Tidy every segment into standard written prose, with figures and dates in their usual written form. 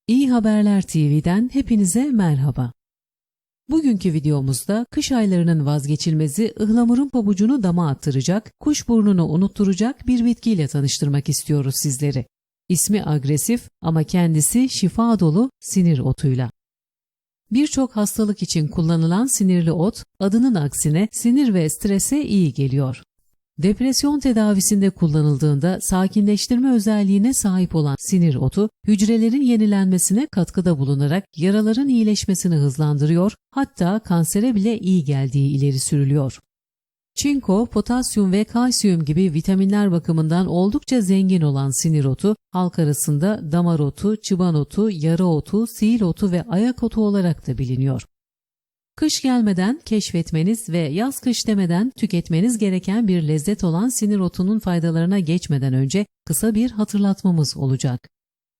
İyi Haberler TV'den hepinize merhaba. Bugünkü videomuzda kış aylarının vazgeçilmezi ıhlamurun pabucunu dama attıracak, kuşburnunu unutturacak bir bitkiyle tanıştırmak istiyoruz sizleri. İsmi agresif ama kendisi şifa dolu sinir otuyla. Birçok hastalık için kullanılan sinirli ot, adının aksine sinir ve strese iyi geliyor. Depresyon tedavisinde kullanıldığında sakinleştirme özelliğine sahip olan sinir otu, hücrelerin yenilenmesine katkıda bulunarak yaraların iyileşmesini hızlandırıyor, hatta kansere bile iyi geldiği ileri sürülüyor. Çinko, potasyum ve kalsiyum gibi vitaminler bakımından oldukça zengin olan sinir otu, halk arasında damar otu, çıban otu, yara otu, siil otu ve ayak otu olarak da biliniyor. Kış gelmeden keşfetmeniz ve yaz-kış demeden tüketmeniz gereken bir lezzet olan sinir otunun faydalarına geçmeden önce kısa bir hatırlatmamız olacak.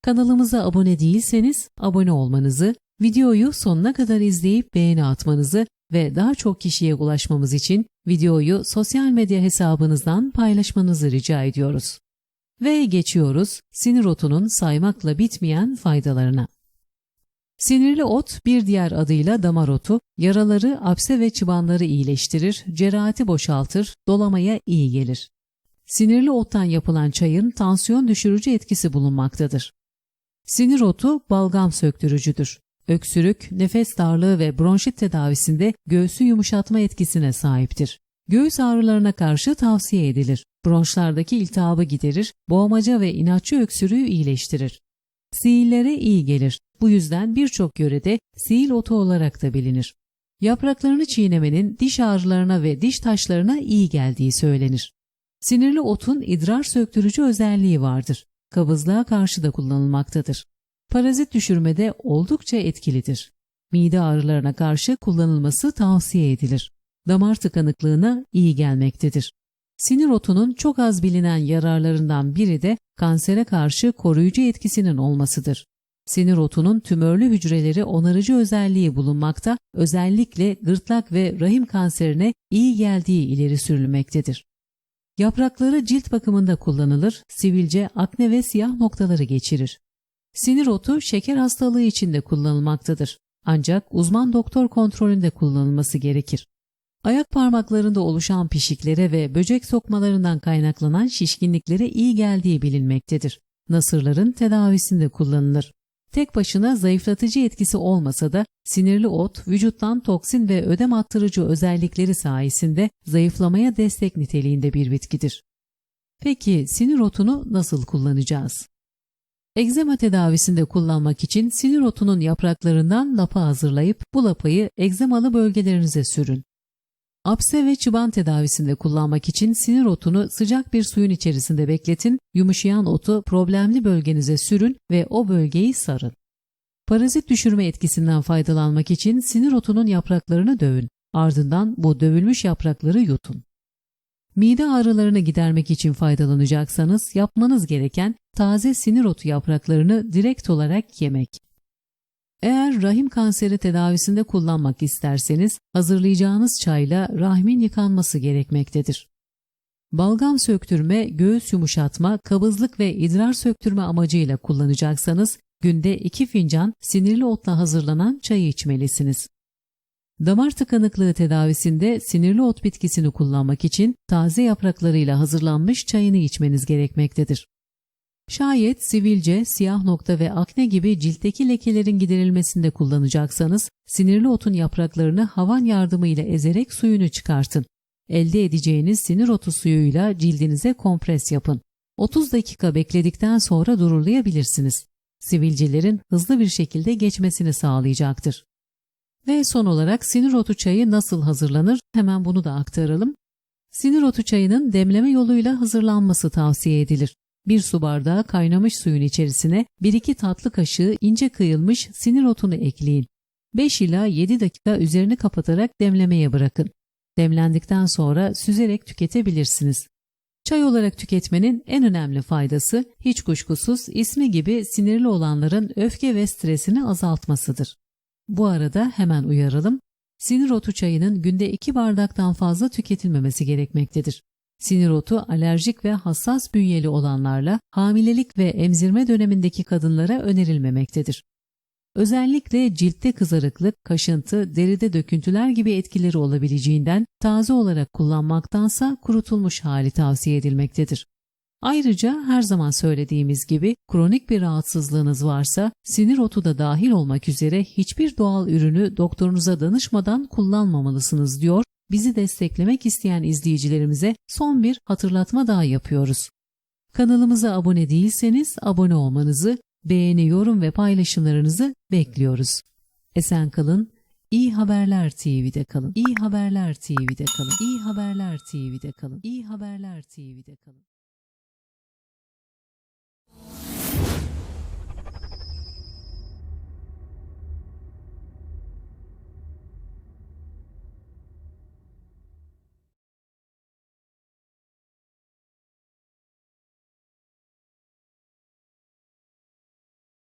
Kanalımıza abone değilseniz abone olmanızı, videoyu sonuna kadar izleyip beğeni atmanızı ve daha çok kişiye ulaşmamız için videoyu sosyal medya hesabınızdan paylaşmanızı rica ediyoruz. Ve geçiyoruz sinir otunun saymakla bitmeyen faydalarına. Sinirli ot, bir diğer adıyla damar otu, yaraları, apse ve çıbanları iyileştirir, cerahati boşaltır, dolamaya iyi gelir. Sinirli ottan yapılan çayın tansiyon düşürücü etkisi bulunmaktadır. Sinir otu balgam söktürücüdür. Öksürük, nefes darlığı ve bronşit tedavisinde göğsü yumuşatma etkisine sahiptir. Göğüs ağrılarına karşı tavsiye edilir. Bronşlardaki iltihabı giderir, boğmaca ve inatçı öksürüğü iyileştirir. Siillere iyi gelir. Bu yüzden birçok yörede siil otu olarak da bilinir. Yapraklarını çiğnemenin diş ağrılarına ve diş taşlarına iyi geldiği söylenir. Sinirli otun idrar söktürücü özelliği vardır. Kabızlığa karşı da kullanılmaktadır. Parazit düşürmede oldukça etkilidir. Mide ağrılarına karşı kullanılması tavsiye edilir. Damar tıkanıklığına iyi gelmektedir. Sinir otunun çok az bilinen yararlarından biri de kansere karşı koruyucu etkisinin olmasıdır. Sinir otunun tümörlü hücreleri onarıcı özelliği bulunmakta, özellikle gırtlak ve rahim kanserine iyi geldiği ileri sürülmektedir. Yaprakları cilt bakımında kullanılır, sivilce, akne ve siyah noktaları geçirir. Sinir otu şeker hastalığı için de kullanılmaktadır. Ancak uzman doktor kontrolünde kullanılması gerekir. Ayak parmaklarında oluşan pişiklere ve böcek sokmalarından kaynaklanan şişkinliklere iyi geldiği bilinmektedir. Nasırların tedavisinde kullanılır. Tek başına zayıflatıcı etkisi olmasa da sinirli ot vücuttan toksin ve ödem attırıcı özellikleri sayesinde zayıflamaya destek niteliğinde bir bitkidir. Peki sinir otunu nasıl kullanacağız? Egzema tedavisinde kullanmak için sinir otunun yapraklarından lapa hazırlayıp bu lapayı egzemalı bölgelerinize sürün. Apse ve çıban tedavisinde kullanmak için sinir otunu sıcak bir suyun içerisinde bekletin, yumuşayan otu problemli bölgenize sürün ve o bölgeyi sarın. Parazit düşürme etkisinden faydalanmak için sinir otunun yapraklarını dövün, ardından bu dövülmüş yaprakları yutun. Mide ağrılarını gidermek için faydalanacaksanız yapmanız gereken taze sinir otu yapraklarını direkt olarak yemek. Eğer rahim kanseri tedavisinde kullanmak isterseniz hazırlayacağınız çayla rahmin yıkanması gerekmektedir. Balgam söktürme, göğüs yumuşatma, kabızlık ve idrar söktürme amacıyla kullanacaksanız günde 2 fincan sinirli otla hazırlanan çayı içmelisiniz. Damar tıkanıklığı tedavisinde sinirli ot bitkisini kullanmak için taze yapraklarıyla hazırlanmış çayını içmeniz gerekmektedir. Şayet sivilce, siyah nokta ve akne gibi ciltteki lekelerin giderilmesinde kullanacaksanız sinirli otun yapraklarını havan yardımıyla ezerek suyunu çıkartın. Elde edeceğiniz sinir otu suyuyla cildinize kompres yapın. 30 dakika bekledikten sonra durulayabilirsiniz. Sivilcelerin hızlı bir şekilde geçmesini sağlayacaktır. Ve son olarak sinir otu çayı nasıl hazırlanır? Hemen bunu da aktaralım. Sinir otu çayının demleme yoluyla hazırlanması tavsiye edilir. 1 su bardağı kaynamış suyun içerisine 1-2 tatlı kaşığı ince kıyılmış sinir otunu ekleyin. 5 ila 7 dakika üzerini kapatarak demlemeye bırakın. Demlendikten sonra süzerek tüketebilirsiniz. Çay olarak tüketmenin en önemli faydası hiç kuşkusuz ismi gibi sinirli olanların öfke ve stresini azaltmasıdır. Bu arada hemen uyaralım. Sinir otu çayının günde 2 bardaktan fazla tüketilmemesi gerekmektedir. Sinir otu alerjik ve hassas bünyeli olanlarla hamilelik ve emzirme dönemindeki kadınlara önerilmemektedir. Özellikle ciltte kızarıklık, kaşıntı, deride döküntüler gibi etkileri olabileceğinden taze olarak kullanmaktansa kurutulmuş hali tavsiye edilmektedir. Ayrıca her zaman söylediğimiz gibi kronik bir rahatsızlığınız varsa sinir otu da dahil olmak üzere hiçbir doğal ürünü doktorunuza danışmadan kullanmamalısınız diyor. Bizi desteklemek isteyen izleyicilerimize son bir hatırlatma daha yapıyoruz. Kanalımıza abone değilseniz abone olmanızı, beğeni, yorum ve paylaşımlarınızı bekliyoruz. Esen kalın, İyi Haberler TV'de kalın. İyi Haberler TV'de kalın. İyi Haberler TV'de kalın. İyi Haberler TV'de kalın.